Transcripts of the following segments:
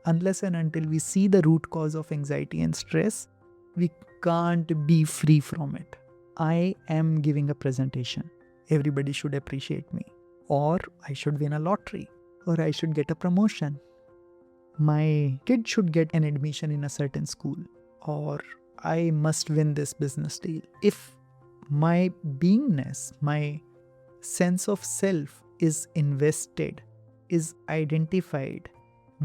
Unless and until we see the root cause of anxiety and stress, we can't be free from it. I am giving a presentation. Everybody should appreciate me. Or I should win a lottery. Or I should get a promotion. My kid should get an admission in a certain school. Or I must win this business deal. If my beingness, my sense of self is invested, is identified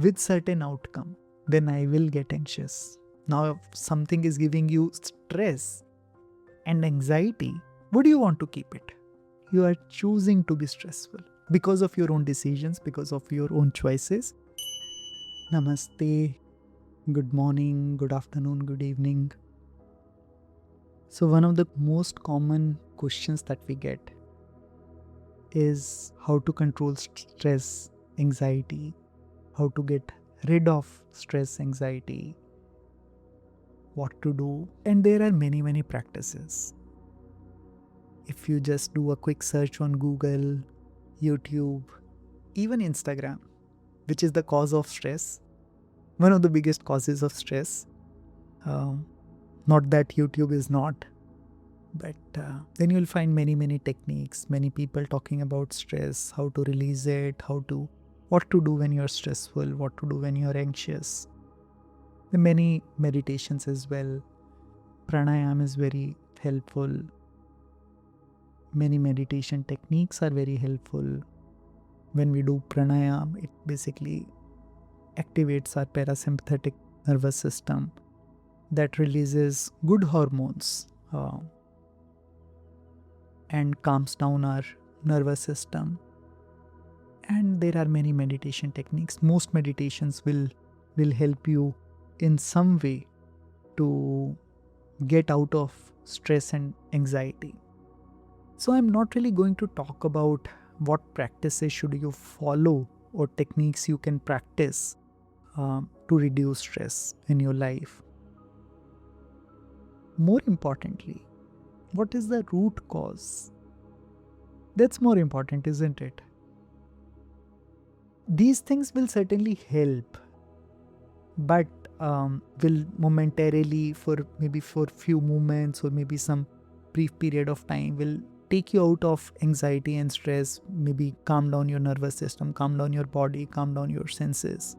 with certain outcome, then I will get anxious. Now, if something is giving you stress and anxiety, would you want to keep it? You are choosing to be stressful because of your own decisions, because of your own choices. Namaste, good morning, good afternoon, good evening. So one of the most common questions that we get is how to control stress, anxiety, how to get rid of stress, anxiety, what to do. And there are many practices. If you just do a quick search on Google, YouTube, even Instagram, which is the cause of stress, one of the biggest causes of stress. Not that YouTube is not, but then you'll find many techniques, many people talking about stress, how to release it, what to do when you're stressful, what to do when you're anxious. There are many meditations as well. Pranayama is very helpful. Many meditation techniques are very helpful. When we do pranayama, it basically activates our parasympathetic nervous system that releases good hormones and calms down our nervous system. And there are many meditation techniques. Most meditations will help you in some way to get out of stress and anxiety. So I'm not really going to talk about what practices should you follow or techniques you can practice to reduce stress in your life. More importantly, what is the root cause? That's more important, isn't it? These things will certainly help, but will momentarily, for few moments or maybe some brief period of time, will take you out of anxiety and stress, maybe calm down your nervous system, calm down your body, calm down your senses,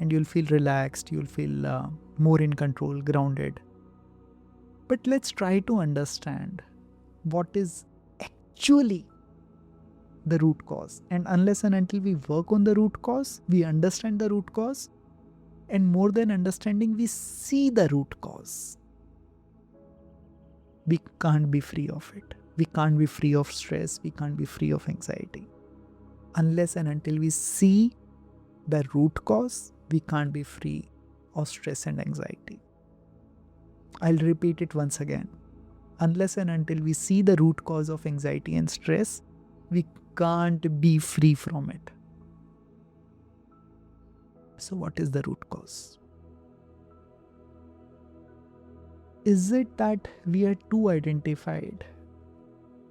and you'll feel relaxed, you'll feel more in control, grounded. But let's try to understand what is actually the root cause. And unless and until we work on the root cause, we understand the root cause, and more than understanding, we see the root cause, we can't be free of it. We can't be free of stress. We can't be free of anxiety. Unless and until we see the root cause, we can't be free of stress and anxiety. I'll repeat it once again. Unless and until we see the root cause of anxiety and stress, we can't be free from it. So what is the root cause? Is it that we are too identified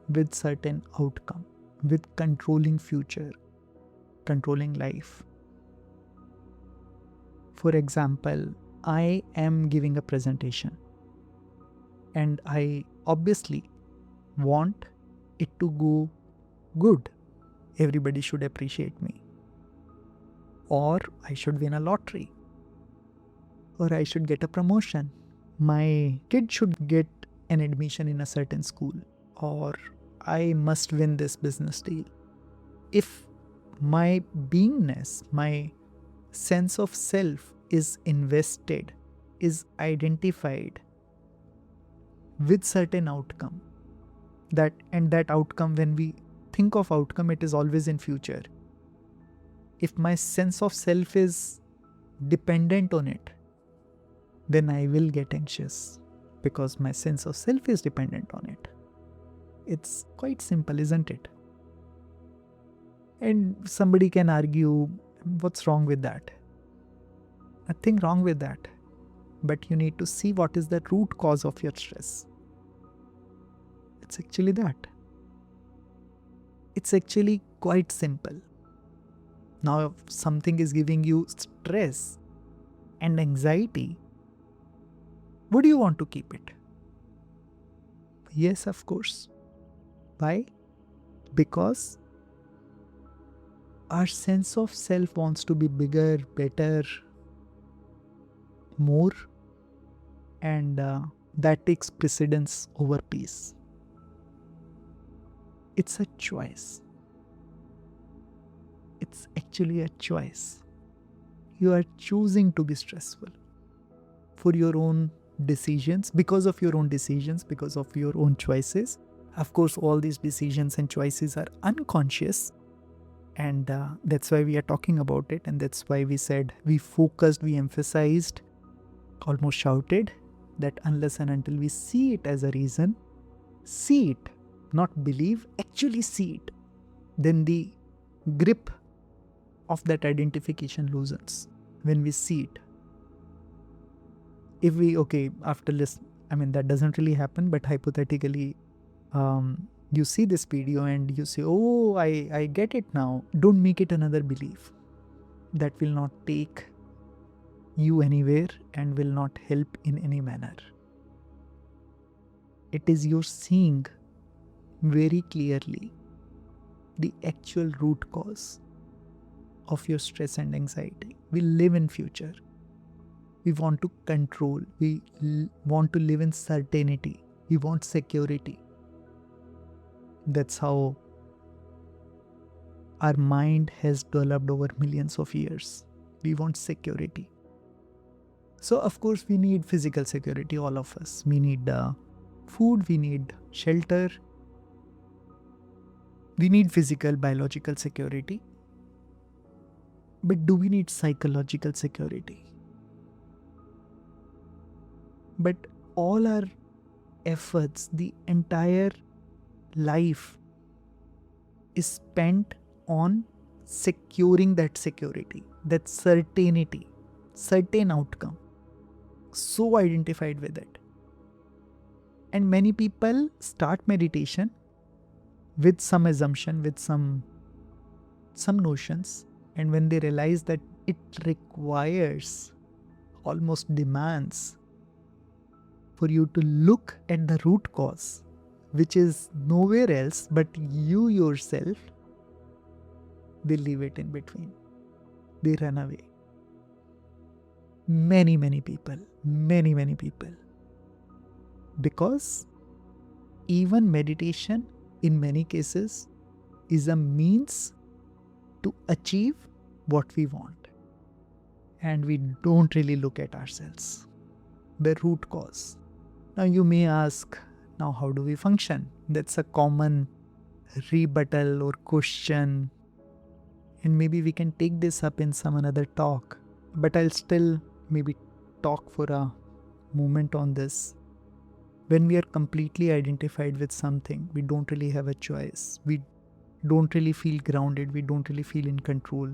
with certain outcome, with controlling future, controlling life? For example, I am giving a presentation and I obviously want it to go good. Everybody should appreciate me. Or I should win a lottery. Or I should get a promotion. My kid should get an admission in a certain school. Or I must win this business deal. If my beingness, my sense of self is invested, is identified with certain outcome, that outcome, when we think of outcome, it is always in future. If my sense of self is dependent on it, then I will get anxious because my sense of self is dependent on it. It's quite simple, isn't it? And somebody can argue, what's wrong with that? Nothing wrong with that. But you need to see what is the root cause of your stress. It's actually that. It's actually quite simple. Now, if something is giving you stress and anxiety, would you want to keep it? Yes, of course. Why? Because our sense of self wants to be bigger, better, more, and that takes precedence over peace. It's a choice. It's actually a choice. You are choosing to be stressful for your own decisions, because of your own decisions, because of your own choices. Of course, all these decisions and choices are unconscious, and that's why we are talking about it, and that's why we said, we focused, we emphasized, almost shouted that unless and until we see it as a reason, see it, not believe, actually see it, then the grip of that identification loosens. When we see it, if we, okay, after this, I mean, that doesn't really happen, but hypothetically, you see this video and you say, oh, I get it now. Don't make it another belief. That will not take you anywhere and will not help in any manner. It is your seeing very clearly the actual root cause of your stress and anxiety. We live in future. We want to control. We want to live in certainty. We want security. That's how our mind has developed over millions of years. We want security. So, of course, we need physical security, all of us. We need food, we need shelter, we need physical, biological security. But do we need psychological security? But all our efforts, the entire life is spent on securing that security, that certainty, certain outcome. So identified with it. And many people start meditation with some assumption, with some notions, and when they realize that it requires, almost demands, for you to look at the root cause, which is nowhere else but you yourself, they leave it in between. They run away. Many people. Because even meditation, in many cases, is a means to achieve what we want. And we don't really look at ourselves, the root cause. Now you may ask, now how do we function? That's a common rebuttal or question. And maybe we can take this up in some another talk. But I'll still maybe talk for a moment on this. When we are completely identified with something, we don't really have a choice. We don't really feel grounded. We don't really feel in control.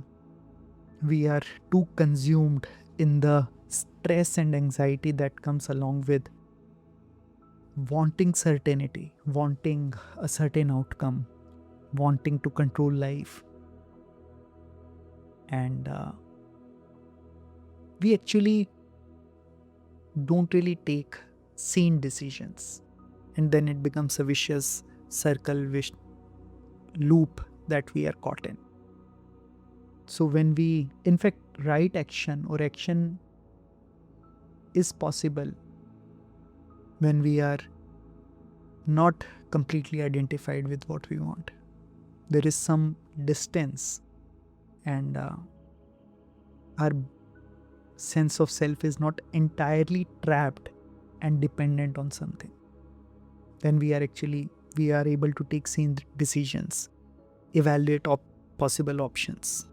We are too consumed in the stress and anxiety that comes along with wanting certainty, wanting a certain outcome, wanting to control life. And we actually don't really take sane decisions. And then it becomes a vicious circle, loop that we are caught in. So when we, in fact, right action or action is possible when we are not completely identified with what we want. There is some distance, and our sense of self is not entirely trapped and dependent on something. Then we are able to take sane decisions, evaluate possible options.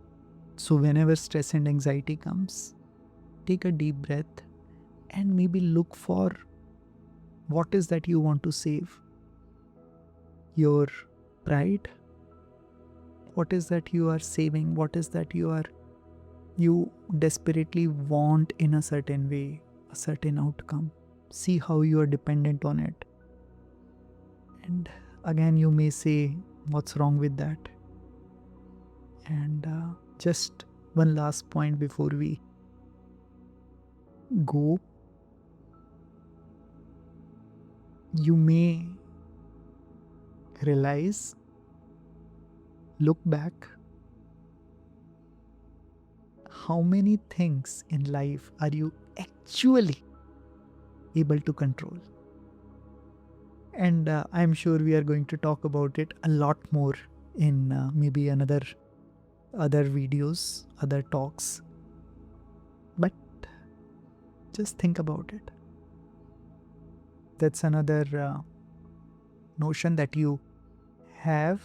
So whenever stress and anxiety comes, take a deep breath and maybe look for what is that you want to save. Your pride? What is that you are saving? What is that you desperately want in a certain way, a certain outcome? See how you are dependent on it. And again, you may say, what's wrong with that? And just one last point before we go, you may realize, look back, how many things in life are you actually able to control. And I'm sure we are going to talk about it a lot more in maybe other videos, other talks. But just think about it. That's another notion that you have,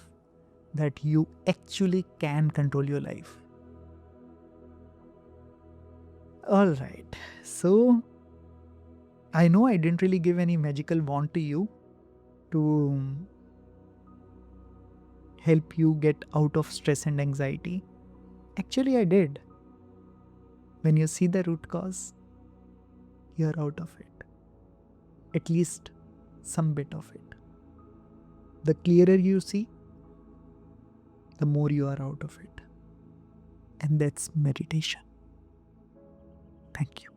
that you actually can control your life. All right. So I know I didn't really give any magical wand to you to help you get out of stress and anxiety. Actually, I did. When you see the root cause, you're out of it. At least some bit of it. The clearer you see, the more you are out of it. And that's meditation. Thank you.